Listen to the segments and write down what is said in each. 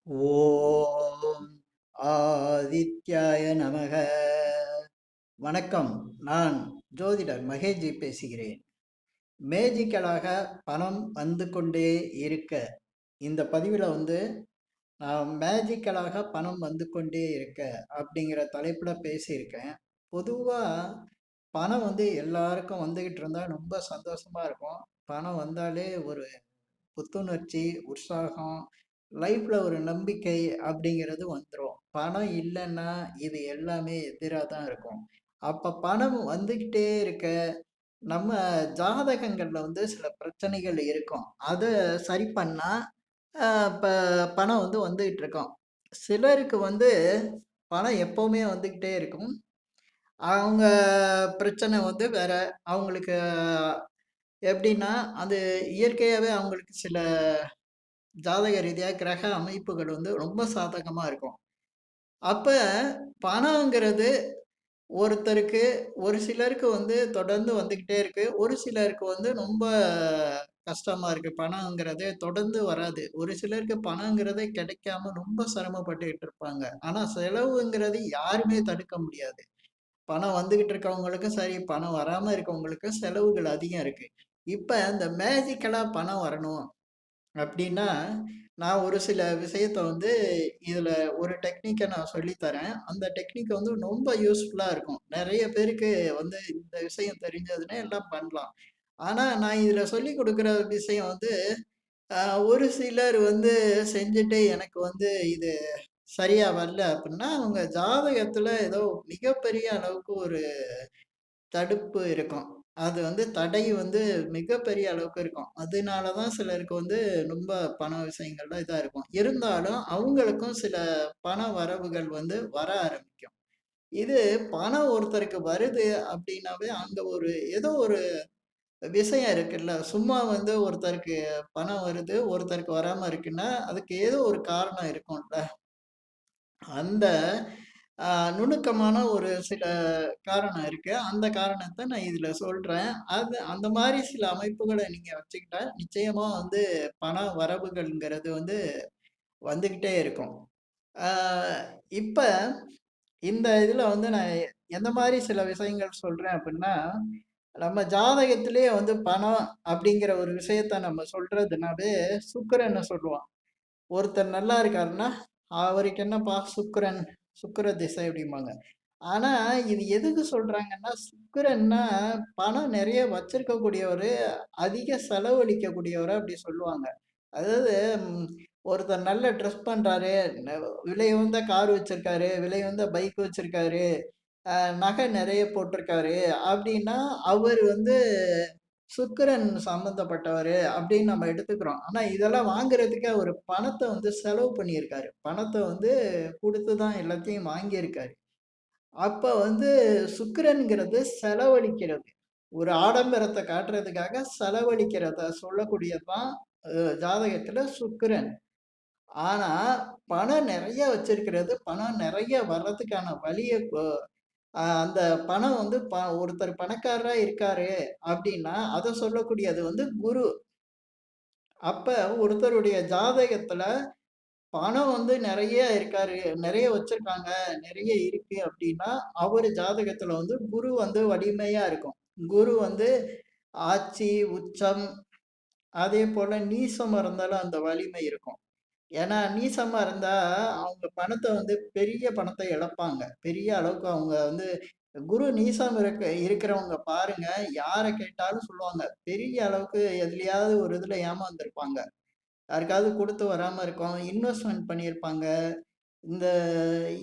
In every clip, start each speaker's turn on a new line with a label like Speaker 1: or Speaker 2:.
Speaker 1: ஓம் ஆதித்யாய நமக. வணக்கம். நான் ஜோதிடர் மகேஜி பேசுகிறேன். மேஜிக்கலாக பணம் வந்து கொண்டே இருக்க இந்த பதிவில் நான் மேஜிக்கலாக பணம் வந்து கொண்டே இருக்க அப்படிங்கிற தலைப்பில் பேசியிருக்கேன். பொதுவாக பணம் எல்லாருக்கும் வந்துக்கிட்டு இருந்தால் ரொம்ப சந்தோஷமா இருக்கும். பணம் வந்தாலே ஒரு புத்துணர்ச்சி, உற்சாகம், லைஃப்ல ஒரு நம்பிக்கை அப்படிங்கிறது வந்துரும். பணம் இல்லைன்னா இது எல்லாமே எதிரா தான் இருக்கும். அப்ப பணம் வந்துகிட்டே இருக்க, நம்ம ஜாதகங்கள்ல சில பிரச்சனைகள் இருக்கும். அத சரி பண்ணா, இப்ப பணம் வந்துகிட்டு இருக்கும். சிலருக்கு பணம் எப்பவுமே வந்துகிட்டே இருக்கும். அவங்க பிரச்சனை வேற. அவங்களுக்கு எப்படின்னா, அது இயற்கையாவே அவங்களுக்கு சில ஜாதக ரீதியா கிரக அமைப்புகள் ரொம்ப சாதகமா இருக்கும். அப்ப பணங்கிறது ஒருத்தருக்கு ஒரு சிலருக்கு தொடர்ந்து வந்துகிட்டே இருக்கு. ஒரு சிலருக்கு ரொம்ப கஷ்டமா இருக்கு. பணங்கிறதே தொடர்ந்து வராது. ஒரு சிலருக்கு பணங்கிறதே கிடைக்காம ரொம்ப சிரமப்பட்டுக்கிட்டு இருப்பாங்க. ஆனா செலவுங்கிறது யாருமே தடுக்க முடியாது. பணம் வந்துகிட்டு இருக்கவங்களுக்கும் சரி, பணம் வராம இருக்கவங்களுக்கும் செலவுகள் அதிகம் இருக்கு. இப்ப இந்த மேஜிக்கலா பணம் வரணும் அப்படின்னா, நான் ஒரு சில விஷயத்த இதுல ஒரு டெக்னிக்க நான் சொல்லி தரேன். அந்த டெக்னிக் ரொம்ப யூஸ்ஃபுல்லா இருக்கும். நெறைய பேருக்கு இந்த விஷயம் தெரிஞ்சதுன்னா எல்லாம் பண்ணலாம். ஆனா, நான் இதுல சொல்லிக் குடுக்குற விஷயம் அ ஒரு சிலர் செஞ்சுட்டு எனக்கு இது சரியா வரல அப்டின்னா, அவங்க ஜாதகத்துல ஏதோ மிகப்பெரிய அளவுக்கு ஒரு தடுப்பு இருக்கும். அது தடை மிகப்பெரிய அளவுக்கு இருக்கும். அதனால தான் சிலருக்கு ரொம்ப பண விஷயங்கள்ல இதா இருக்கும். இருந்தாலும் அவங்களுக்கும் சில பண வரவுகள் வர ஆரம்பிக்கும். இது பணம் ஒருத்தருக்கு வருது அப்டின்னாவே, அங்க ஒரு ஏதோ ஒரு விஷயம் இருக்குல்ல. சும்மா ஒருத்தருக்கு பணம் வருது, ஒருத்தருக்கு வராம இருக்குன்னா, அதுக்கு ஏதோ ஒரு காரணம் இருக்கும்ல. அந்த அ நுணுக்கமான ஒரு சில காரணம் இருக்கு. அந்த காரணத்த நான் இதுல சொல்றேன். அது அந்த மாரி சில அமைப்புகள நீங்க வச்சுக்கிட்டா, நிச்சயமா பண வரவுகள்ங்கிறது வந்துகிட்டே இருக்கும். ஆ இப்ப இந்த இதுல நான் எந்த மாரி சில விஷயங்கள் சொல்றேன் அப்டின்னா, நம்ம ஜாதகத்திலேயே பணம் அப்படிங்கிற ஒரு விஷயத்த நம்ம சொல்றதுனாவே சுக்கிரன சொல்லுவோம். ஒருத்தர் நல்லா இருக்காருன்னா, அவருக்கு என்னப்பா சுக்கிரன், சுக்கிர திசை அப்படிம்பாங்க. ஆனா, இது எதுக்கு சொல்றாங்கன்னா, சுக்கிரன்னா பணம் நெறைய வச்சிருக்கக்கூடியவரு, அதிக செலவழிக்கக்கூடியவர அப்படி சொல்லுவாங்க. அதாவது ம் ஒருத்தர் நல்ல ட்ரெஸ் பண்றாரு, ந விலை உயர்ந்த கார் வச்சிருக்காரு, விலை உயர்ந்த பைக் வச்சிருக்காரு, அ நகை நெறைய போட்டிருக்காரு அப்படின்னா, அவரு சுக்கிரன் சம்மந்தப்பட்டவரு அப்படின்னு நம்ம எடுத்துக்கிறோம். ஆனா இதெல்லாம் வாங்குறதுக்கு அவரு பணத்த செலவு பண்ணியிருக்காரு. பணத்த குடுத்து தான் எல்லாத்தையும் வாங்கியிருக்காரு. அப்ப சுக்கிரன்கிறது செலவழிக்கிறது. ஒரு ஆடம்பரத்த காட்டுறதுக்காக செலவழிக்கிறத சொல்லக்கூடியது தான் ஜாதகத்துல சுக்கிரன். ஆனா, பணம் நெறைய வச்சிருக்கிறது, பணம் நெறைய வர்றதுக்கான வழிய அந்த பணம் ஒருத்தர் பணக்காரரா இருக்காரு அப்டின்னா, அத சொல்லக்கூடியது குரு. அப்ப ஒருத்தருடைய ஜாதகத்துல பணம் நெறைய இருக்காரு, நெறைய வச்சிருக்காங்க, நெறைய இருக்கு அப்டின்னா, அவரு ஜாதகத்துல குரு வலிமையா இருக்கும். குரு ஆட்சி, உச்சம், அதேபோல நீசமா இருந்தாலும் அந்த வலிமை இருக்கும். ஏன்னா, நீசமா இருந்தா, அவங்க பணத்த பெரிய பணத்த இழப்பாங்க. பெரிய அளவுக்கு அவங்க குரு நீசம் இருக்கிறவங்க பாருங்க, யார கேட்டாலும் சொல்லுவாங்க. பெரிய அளவுக்கு எதுலயாவது ஒரு இதுல ஏமாந்துருப்பாங்க. யாருக்காவது குடுத்து வராம இருக்கும். இன்வெஸ்ட்மென்ட் பண்ணியிருப்பாங்க. இந்த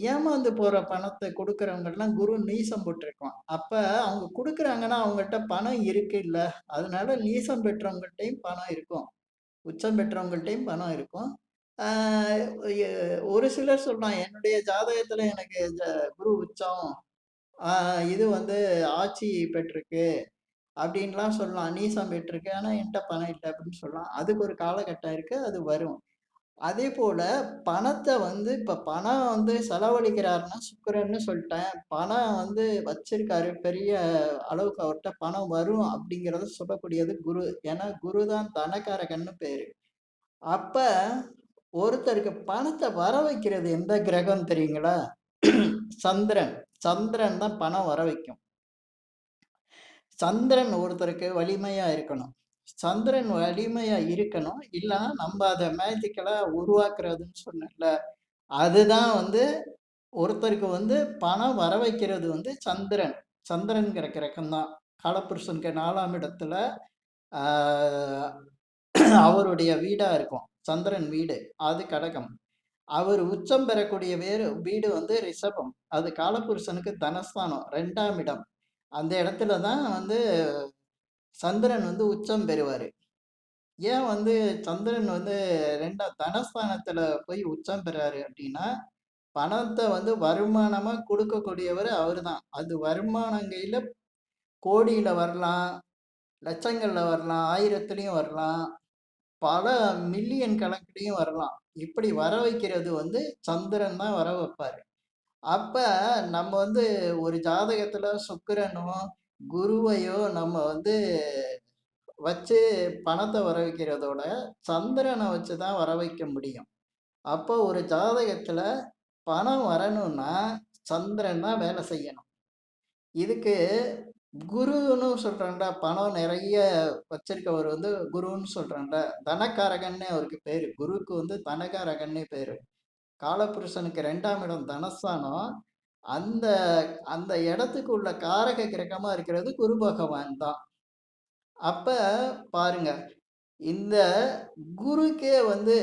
Speaker 1: ஏமாந்து போற பணத்த குடுக்குறவங்கலாம் குரு நீசம் போட்டிருக்கும். அப்ப அவங்க குடுக்குறாங்கன்னா, அவங்கள்ட்ட பணம் இருக்குல்ல. அதனால நீசம் பெற்றவங்கள்ட்டயும் பணம் இருக்கும். உச்சம் பெற்றவங்கள்ட்டயும் பணம் இருக்கும். ஆ எ ஒரு சிலர் சொல்லலாம், "என்னுடைய ஜாதகத்துல எனக்கு குரு உச்சம். ஆ இது ஆட்சி பெற்றிருக்கு." அப்படின்லாம் சொல்லலாம். நீசம் பெற்றிருக்கு. ஆனா என்ட்ட பணம் இல்ல அப்படின்னு சொல்லலாம். அதுக்கு ஒரு காலகட்டம் இருக்கு. அது வரும். அதேபோல பணத்த இப்ப பணம் செலவழிக்கிறாருன்னா சுக்கிரன்னு சொல்ட்டேன். பணம் வச்சிருக்காரு. பெரிய அளவுக்கு அவர்ட்ட பணம் வரும் அப்படிங்கிறத சொல்லக்கூடியது குரு. ஏன்னா குரு தான் தனகாரகன்னு பேரு. அப்ப ஒருத்தருக்கு பணத்தை வர வைக்கிறது எந்த கிரகம் தெரியுங்களா? சந்திரன். சந்திரன் தான் பணம் வர வைக்கும். சந்திரன் ஒருத்தருக்கு வலிமையா இருக்கணும். சந்திரன் வலிமையா இருக்கணும். இல்லன்னா நம்ம அத மேஜிக்கலா உருவாக்குறதுன்னு சொன்னேன்ல. அதுதான் வந்து ஒருத்தருக்கு வந்து பணம் வர வைக்கிறது வந்து சந்திரன். சந்திரன்கிற கிரகம் தான். காலபுருஷனுக்கு 4ஆம் இடத்துல ஆ அவருடைய வீடா இருக்கும். சந்திரன் வீடு. அது கடகம். அவர் உச்சம் பெறக்கூடிய வீடு வந்து ரிஷபம். அது காலபுருஷனுக்கு தனஸ்தானம் 2ஆம் இடம். அந்த இடத்துல தான் வந்து சந்திரன் வந்து உச்சம் பெறுவாரு. ஏன் வந்து சந்திரன் வந்து 2ஆம் தனஸ்தானத்துல போய் உச்சம் பெறாரு அப்படின்னா, பணத்த வந்து வருமானமா குடுக்கக்கூடியவரு அவருதான். அது வருமானங்கையில கோடியில வரலாம், லட்சங்கள்ல வரலாம், 1000த்துலயும் வரலாம், பல மில்லியன் கணக்குலயும் வரலாம். இப்படி வர வைக்கிறது வந்து சந்திரன் தான் வர வைப்பாரு. அப்ப நம்ம வந்து ஒரு ஜாதகத்துல சுக்கிரனோ, குருவையோ நம்ம வந்து வச்சு பணத்த வர வைக்கிறதோட, சந்திரன வச்சு தான் வர வைக்க முடியும். அப்போ ஒரு ஜாதகத்துல பணம் வரணும்னா, சந்திரன் தான் வேலை செய்யணும். இதுக்கு குருன்னு சொல்றேன்ல, பணம் நெறைய வச்சிருக்கவர் வந்து குருன்னு சொல்றேன்ல, தனகாரகன்னு அவருக்கு பேரு. குருவுக்கு வந்து தனகாரகன்னே பேரு. காலபுருஷனுக்கு 2ஆம் இடம் தனஸ்தானம். அந்த அந்த இடத்துக்கு உள்ள காரக கிரகமா இருக்கிறது குரு பகவான் தான். அப்ப பாருங்க, இந்த குருக்கே வந்து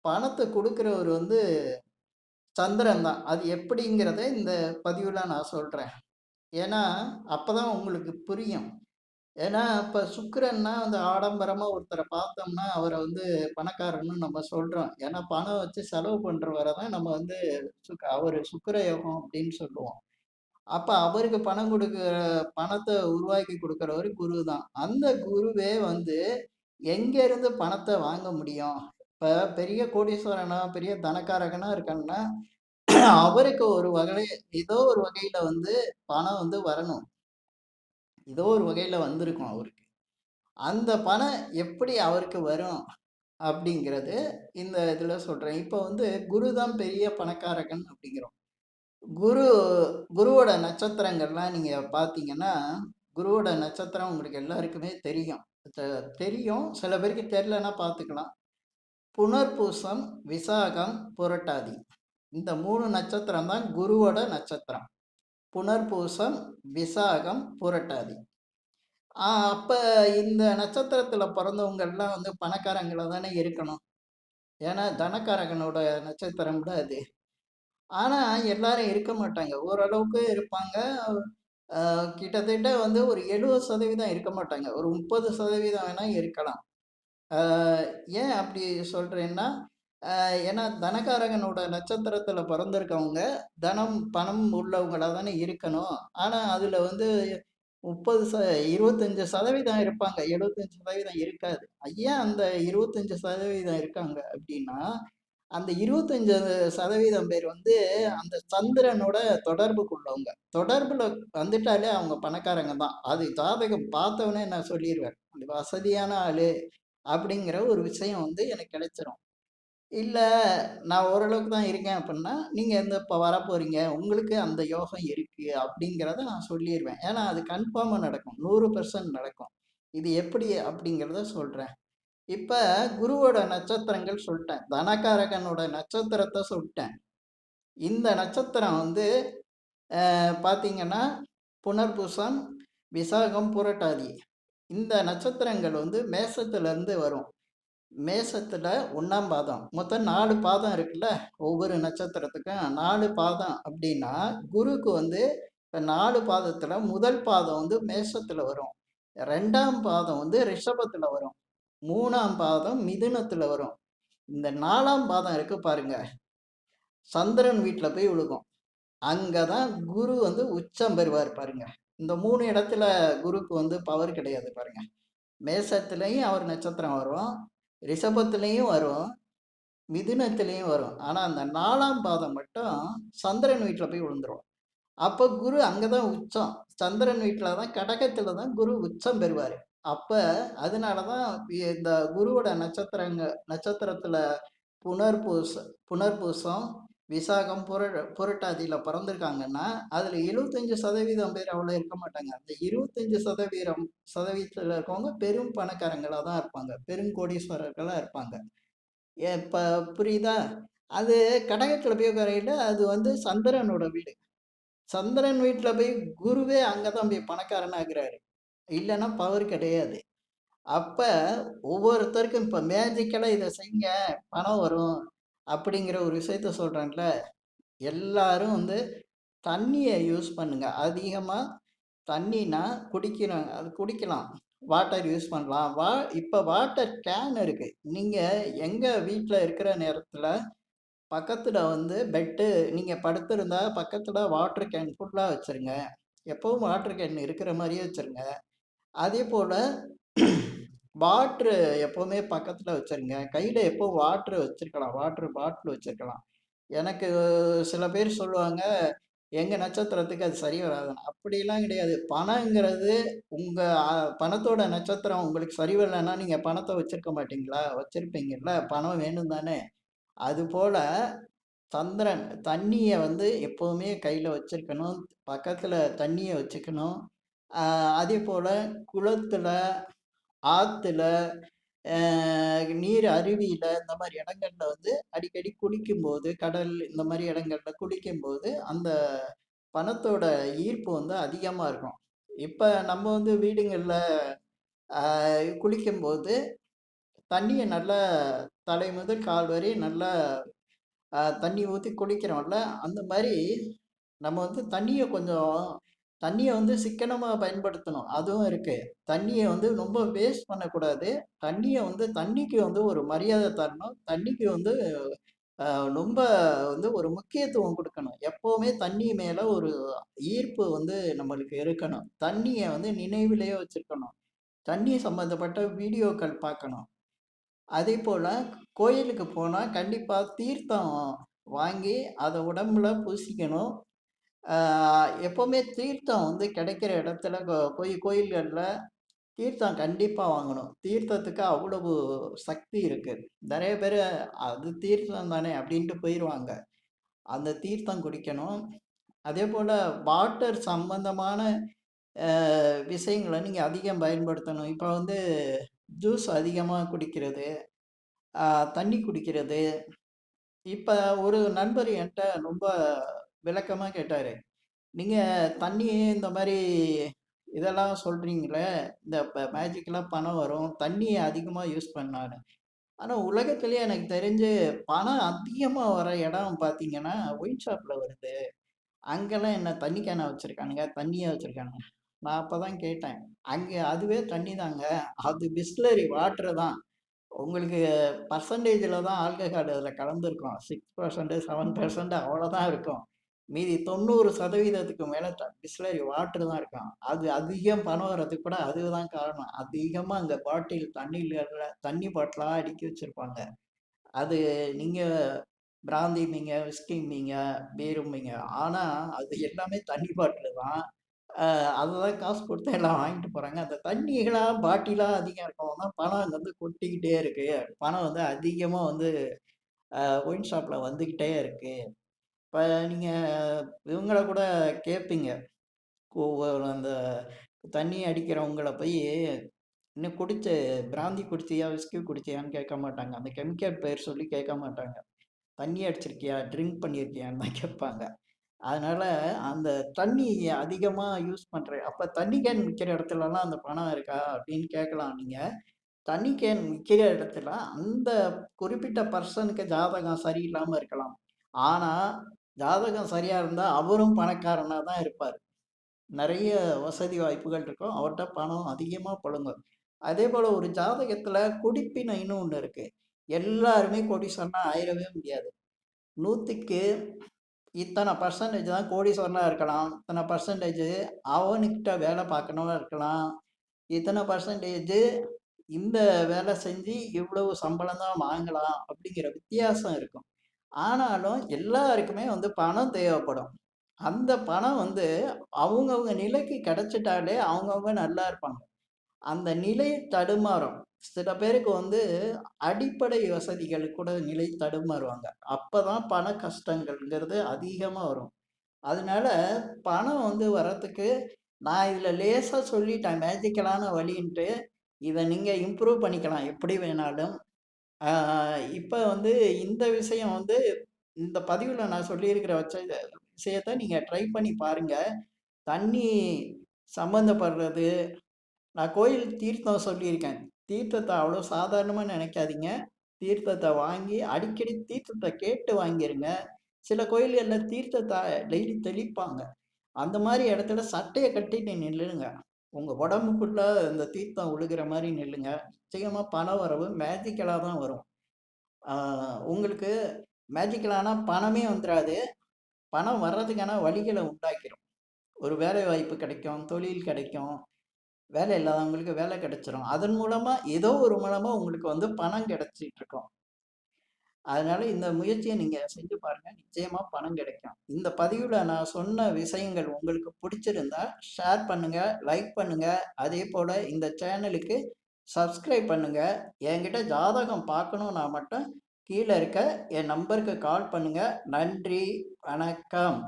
Speaker 1: பணத்த குடுக்கிறவரு வந்து சந்திரன் தான். அது எப்படிங்கிறத இந்த பதிவுல நான் சொல்றேன். ஏன்னா, அப்பதான் உங்களுக்கு புரியும். ஏன்னா, இப்ப சுக்கிரன்னா வந்து ஆடம்பரமா ஒருத்தர பார்த்தோம்னா, அவர வந்து பணக்காரன்னு நம்ம சொல்றோம். ஏன்னா, பணம் வச்சு செலவு பண்றவர தான் நம்ம வந்து அவரு சுக்கிர யோகம் அப்படின்னு சொல்லுவோம். அப்ப அவருக்கு பணம் குடுக்குற பணத்த உருவாக்கி குடுக்குறவரு குரு தான். அந்த குருவே வந்து எங்கேருந்து பணத்த வாங்க முடியும்? இப்ப பெரிய கோடீஸ்வரனா, பெரிய தனக்காரகனா இருக்காங்கன்னா, அவருக்கு ஒரு ஏதோ ஒரு வகையில வந்து பணம் வந்து வரணும். ஏதோ ஒரு வகையில வந்திருக்கும் அவருக்கு. அந்த பணம் எப்படி அவருக்கு வரும்? அப்படிங்கிறது இந்த இதுல சொல்றேன். இப்ப வந்து குரு தான் பெரிய பணக்காரகன் அப்படிங்கிறோம். குரு குருவோட நட்சத்திரங்கள்லாம் நீங்க பார்த்தீங்கன்னா, குருவோட நட்சத்திரம் உங்களுக்கு எல்லாருக்குமே தெரியும். த தெரியும். சில பேருக்கு தெரியலன்னா பார்த்துக்கலாம். புனர்பூசம், விசாகம், புரட்டாதி. இந்த 3 நட்சத்திரம் தான் குருவோட நட்சத்திரம். புனர்பூசம், விசாகம், புரட்டாதி. அப்ப இந்த நட்சத்திரத்துல பொறந்தவங்கலாம் வந்து பணக்காரங்களா தானே இருக்கணும். ஏன்னா தனகாரகனோட நட்சத்திரம்ல அது. ஆனா எல்லாரும் இருக்க மாட்டாங்க. ஓரளவுக்கு இருப்பாங்க. அ கிட்டத்தட்ட வந்து ஒரு 70% இருக்க மாட்டாங்க. ஒரு 30% வேணா இருக்கலாம். அ ஏன் அப்படி சொல்றேன்னா, ஏன்னா தனகாரகனோட நட்சத்திரத்துல பொறந்திருக்கவங்க, தனம், பணம் உள்ளவங்களா தானே இருக்கணும். ஆனா அதுல வந்து 30 25% இருப்பாங்க. 75% இருக்காது. ஏன் அந்த 25% இருக்காங்க அப்படின்னா, அந்த 25% பேர் வந்து அந்த சந்திரனோட தொடர்புக்கு உள்ளவங்க. தொடர்புல வந்துட்டாலே அவங்க பணக்காரங்க தான். அது ஜாதகம் பார்த்தவொன்னே நான் சொல்லிருவேன். வசதியான ஆளு அப்படிங்கிற ஒரு விஷயம் வந்து எனக்கு கிடைச்சிரும். இல்ல, நான் ஓரளவுக்கு தான் இருக்கேன் அப்புட்ன்னா, நீங்க இப்ப வரப்போறீங்க. உங்களுக்கு அந்த யோகம் இருக்கு அப்படிங்கிறத நான் சொல்லிருவேன். ஏன்னா, அது கன்ஃபார்மா நடக்கும். 100% நடக்கும். இது எப்படி அப்படிங்கிறத சொல்றேன். இப்ப குருவோட நட்சத்திரங்கள் சொல்ட்டேன். தனகாரகனோட நட்சத்திரத்த சொல்ட்டேன். இந்த நட்சத்திரம் வந்து பார்த்தீங்கன்னா, புனர்பூசம், விசாகம், புரட்டாதி. இந்த நட்சத்திரங்கள் வந்து மேசத்திலருந்து வரும். மேசத்துல 1ஆம் பாதம். மொத்தம் 4 பாதம் இருக்குல்ல. ஒவ்வொரு நட்சத்திரத்துக்கும் 4 பாதம் அப்டின்னா, குருக்கு வந்து இப்ப 4 பாதத்துல முதல் பாதம் வந்து மேஷத்துல வரும். 2ஆம் பாதம் வந்து ரிஷபத்துல வரும். 3ஆம் பாதம் மிதுனத்துல வரும். இந்த 4ஆம் பாதம் இருக்கு பாருங்க. சந்திரன் வீட்ல போய் விழுகும். அங்க தான் குரு வந்து உச்சம் பெறுவார் பாருங்க. இந்த 3 இடத்துல குருக்கு வந்து பவர் கிடையாது பாருங்க. மேஷத்திலயும் அவர் நட்சத்திரம் வரும். ரிஷபத்திலயும் வரும். மிதுனத்திலயும் வரும். ஆனா, அந்த 4ஆம் பாதம் மட்டும் சந்திரன் வீட்ல போய் விழுந்துரும். அப்ப குரு அங்க தான் உச்சம். சந்திரன் வீட்ல தான் கடகத்துல தான் குரு உச்சம் பெறுவாரு. அப்ப அதனால தான் இந்த குருவோட நட்சத்திரத்துல புனர்பூச புனர்பூசம், விசாகம், புரட்டாதியில பிறந்திருக்காங்கன்னா, அதுல 75% பேர் அவ்வளோ இருக்க மாட்டாங்க. அந்த 25% இருக்கவங்க பெரும் பணக்காரங்களா தான் இருப்பாங்க. பெருங்கோடீஸ்வரர்களா இருப்பாங்க. இப்ப புரியுதா? அது கடகத்துல போய் உட்காரையில அது வந்து சந்திரனோட வீடு. சந்திரன் வீட்ல போய் குருவே அங்க தான் போய் பணக்காரனா ஆகுறாரு. இல்லன்னா பவர் கிடையாது. அப்ப ஒவ்வொருத்தருக்கும் இப்ப மேஜிக்கலா இத செய்யுங்க, பணம் வரும். அப்படிங்கிற ஒரு விஷயத்த சொல்றேன்ல. எல்லாரும் வந்து தண்ணிய யூஸ் பண்ணுங்க. அதிகமா தண்ணினா குடிக்கணும். அது குடிக்கலாம். வாட்டர் யூஸ் பண்ணலாம். இப்ப வாட்டர் கேன் இருக்கு. நீங்க எங்க வீட்ல இருக்கிற நேரத்துல பக்கத்துல வந்து நீங்க படுத்திருந்தா பக்கத்துல வாட்டர் கேன் ஃபுல்லா வச்சிருங்க. எப்பவும் வாட்டர் கேன் இருக்கிற மாரியே வச்சிருங்க. அதேபோல வாட்டரு எப்பவுமே பக்கத்துல வச்சிருங்க. கையில எப்பவும் வாட்டர் வச்சிருக்கலாம். வாட்டர் பாட்டில் வச்சிருக்கலாம். எனக்கு சில பேர் சொல்லுவாங்க, எங்க நட்சத்திரத்துக்கு அது சரி வராதுன்னு. அப்படிலாம் கிடையாது. பணங்கிறது உங்க பணத்தோட நட்சத்திரம் உங்களுக்கு சரி வரலன்னா, நீங்க பணத்த வச்சிருக்க மாட்டீங்களா? வச்சிருப்பீங்கல்ல. பணம் வேணும் தானே! அதுபோல சந்திரன் தண்ணிய வந்து எப்பவுமே கையில வச்சிருக்கணும். பக்கத்துல தண்ணிய வச்சுக்கணும். அ அதேபோல குளத்துல, ஆத்துல, அ நீர் அருவியில இந்த மாரி இடங்கள்ல வந்து அடிக்கடி குளிக்கும்போது, கடல் இந்த மாரி இடங்கள்ல குளிக்கும்போது, அந்த பணத்தோட ஈர்ப்பு வந்து அதிகமா இருக்கும். இப்ப நம்ம வந்து வீடுங்கள்ல குளிக்கும்போது, தண்ணிய நல்லா தலை முதல் கால் வரை நல்லா தண்ணி ஊத்தி குளிக்கிறோம்ல, அந்த மாரி நம்ம வந்து தண்ணிய வந்து சிக்கனமா பயன்படுத்தணும். அதுவும் இருக்கு. தண்ணிய வந்து ரொம்ப வேஸ்ட் பண்ணக்கூடாது. தண்ணிக்கு வந்து ஒரு மரியாதை தரணும். தண்ணிக்கு வந்து அ ரொம்ப வந்து ஒரு முக்கியத்துவம் குடுக்கணும். எப்பவுமே தண்ணி மேல ஒரு ஈர்ப்பு வந்து நம்மளுக்கு இருக்கணும். தண்ணிய வந்து நினைவிலேயே வச்சிருக்கணும். தண்ணி சம்பந்தப்பட்ட வீடியோக்கள் பார்க்கணும். அதேபோல கோயிலுக்கு போனா கண்டிப்பா தீர்த்தம் வாங்கி அத உடம்புல பூசிக்கணும். ஆ எப்பவுமே தீர்த்தம் வந்து கிடைக்கிற இடத்துல போய் கோயில்கள்ல தீர்த்தம் கண்டிப்பா வாங்கணும். தீர்த்தத்துக்கு அவ்வளவு சக்தி இருக்கு. நெறைய பேரு அது தீர்த்தம் தானே அப்படின்ட்டு போயிருவாங்க. அந்த தீர்த்தம் குடிக்கணும். அதேபோல வாட்டர் சம்பந்தமான விஷயங்கள நீங்க அதிகம் பயன்படுத்தணும். இப்ப வந்து ஜூஸ் அதிகமா குடிக்கிறது, ஆ தண்ணி குடிக்கிறது. இப்ப ஒரு நண்பர் என்ட்ட ரொம்ப விளக்கமா கேட்டாரு. நீங்க தண்ணி இந்த மாரி இதெல்லாம் சொல்றீங்களே, இந்த மேஜிக்கலா பணம் வரும். தண்ணிய அதிகமா யூஸ் பண்ணான்னு. ஆனா உலகத்திலேயே எனக்கு தெரிஞ்சு பணம் அதிகமா வர இடம் பார்த்தீங்கன்னா, ஒயின் ஷாப்ல வருது. அங்கலாம் என்ன தண்ணி கேனா வச்சிருக்கானுங்க, தண்ணியா வச்சிருக்கானுங்க. நான் அப்பதான் கேட்டேன். அங்க அதுவே தண்ணி தாங்க. அது பிஸ்லரி வாட்டர் தான். உங்களுக்கு பெர்சன்டேஜ்ல தான் ஆல்கஹால் அதில கலந்திருக்கும். 6% 7% அவ்வளோதான் இருக்கும். மீதி 90% மேல பிஸ்லரி வாட்டர் தான் இருக்கும். அது அதிகம் பணம் வர்றதுக்கு கூட அதுதான் காரணம். அதிகமா அங்க தண்ணி பாட்டிலா அடுக்கி வச்சிருப்பாங்க. அது நீங்க பிராந்திம்பீங்க, விஸ்கிம்பீங்க, பீரும்பீங்க. ஆனா, அது எல்லாமே தண்ணி பாட்டிலு தான். அததான் காசு குடுத்து எல்லாம் வாங்கிட்டு போறாங்க. அந்த தண்ணிகளா, பாட்டிலா அதிகம் இருக்கவும் தான் பணம் அங்க வந்து கொட்டிக்கிட்டே இருக்கு. பணம் வந்து அதிகமா வந்து ஒயின் ஷாப்ல வந்துகிட்டே இருக்கு. இப்ப நீங்க இவங்கள கூட கேட்பீங்க. அந்த தண்ணி அடிக்கிறவங்கள போயி, "இன்னும் பிராந்தி குடிச்சியா? விஸ்கி குடிச்சியான்னு?" கேட்க மாட்டாங்க. அந்த கெமிக்கல் பேர் சொல்லி கேட்க மாட்டாங்க. "தண்ணி அடிச்சிருக்கியா? ட்ரிங்க் பண்ணியிருக்கியான்னு" தான் கேட்பாங்க. அதனால அந்த தண்ணி அதிகமா யூஸ் அப்ப தண்ணி கேன் விக்கிற இடத்துலலாம் அந்த பணம் இருக்கா? அப்படின்னு கேட்கலாம் நீங்க. தண்ணி கேன் விக்கிற இடத்துல அந்த குறிப்பிட்ட பர்சனுக்கு ஜாதகம் சரியில்லாம இருக்கலாம். ஆனா, ஜாதகம் சரியா இருந்தா அவரும் பணக்காரனா தான் இருப்பாரு. நெறைய வசதி வாய்ப்புகள் இருக்கும். அவர்ட்ட பணம் அதிகமா புழங்கும். அதேபோல ஒரு ஜாதகத்துல குடிப்பினைன்னு ஒண்ணு இருக்கு. எல்லாருமே கோடீஸ்வரனா ஆயிரவே முடியாது. 100க்கு இத்தனை பர்சன்டேஜ் தான் கோடீஸ்வரனா இருக்கலாம். இத்தனை பர்சன்டேஜ் அவனுக்கிட்ட வேலை பார்க்கணும்னு இருக்கலாம். இத்தனை பர்சன்டேஜ் இந்த வேலை செஞ்சு இவ்வளவு சம்பளம் தான் வாங்கலாம் அப்படிங்கிற வித்தியாசம் இருக்கும். ஆனாலும் எல்லாருக்குமே வந்து பணம் தேவைப்படும். அந்த பணம் வந்து அவங்கவங்க நிலைக்கு கிடைச்சிட்டாலே அவங்கவங்க நல்லா இருப்பாங்க. அந்த நிலை தடுமாறும். சில பேருக்கு வந்து அடிப்படை வசதிகள் கூட நிலை தடுமாறுவாங்க. அப்பதான் பண கஷ்டங்கள்ங்கிறது அதிகமா வரும். அதனால பணம் வந்து வர்றதுக்கு நான் இதில லேசா சொல்லிட்டேன். மேஜிக்கலான வழின்ட்டு. இத நீங்க இம்ப்ரூவ் பண்ணிக்கலாம் எப்படி வேணாலும். ஆ இப்ப வந்து இந்த விஷயம் வந்து இந்த பதிவுல நான் சொல்லியிருக்கிற விஷயத்த நீங்க ட்ரை பண்ணி பாருங்க. தண்ணி சம்மந்தப்படுறது நான் கோயில் தீர்த்தம் சொல்லியிருக்கேன். தீர்த்தத்த அவ்வளோ சாதாரணமா நினைக்காதீங்க. தீர்த்தத்த வாங்கி அடிக்கடி தீர்த்தத்த கேட்டு வாங்கிருங்க. சில கோயில்கள்ல தீர்த்தத்த டெய்லி தெளிப்பாங்க. அந்த மாரி இடத்துல சட்டைய கட்டிட்டு நில்லுங்க. உங்க உடம்புக்குள்ள இந்த தீர்த்தம் விழுகிற மாரி நில்லுங்க. நிச்சயமா பண வரவு மேஜிக்கலா தான் வரும். ஆ உங்களுக்கு மேஜிக்கலானா பணமே வந்துராது. பணம் வர்றதுக்கான வழிகள உண்டாக்கிரும். ஒரு வேலை வாய்ப்பு கிடைக்கும், தொழில் கிடைக்கும். வேலை இல்லாதவங்களுக்கு வேலை கிடைச்சிரும். அதன் மூலமா ஏதோ ஒரு மூலமா உங்களுக்கு வந்து பணம் கிடைச்சிட்டு இருக்கும். அதனால இந்த முயற்சிய நீங்க செஞ்சு பாருங்க. நிச்சயமா பணம் கிடைக்கும். இந்த பதிவுல நான் சொன்ன விஷயங்கள் உங்களுக்கு பிடிச்சிருந்தா, ஷேர் பண்ணுங்க, லைக் பண்ணுங்க. அதேபோல இந்த சேனலுக்கு சப்ஸ்கிரைப் பண்ணுங்க. என்கிட்ட ஜாதகம் பார்க்கணும்னா மட்டும் கீழ இருக்க என் நம்பருக்கு கால் பண்ணுங்க. நன்றி, வணக்கம்.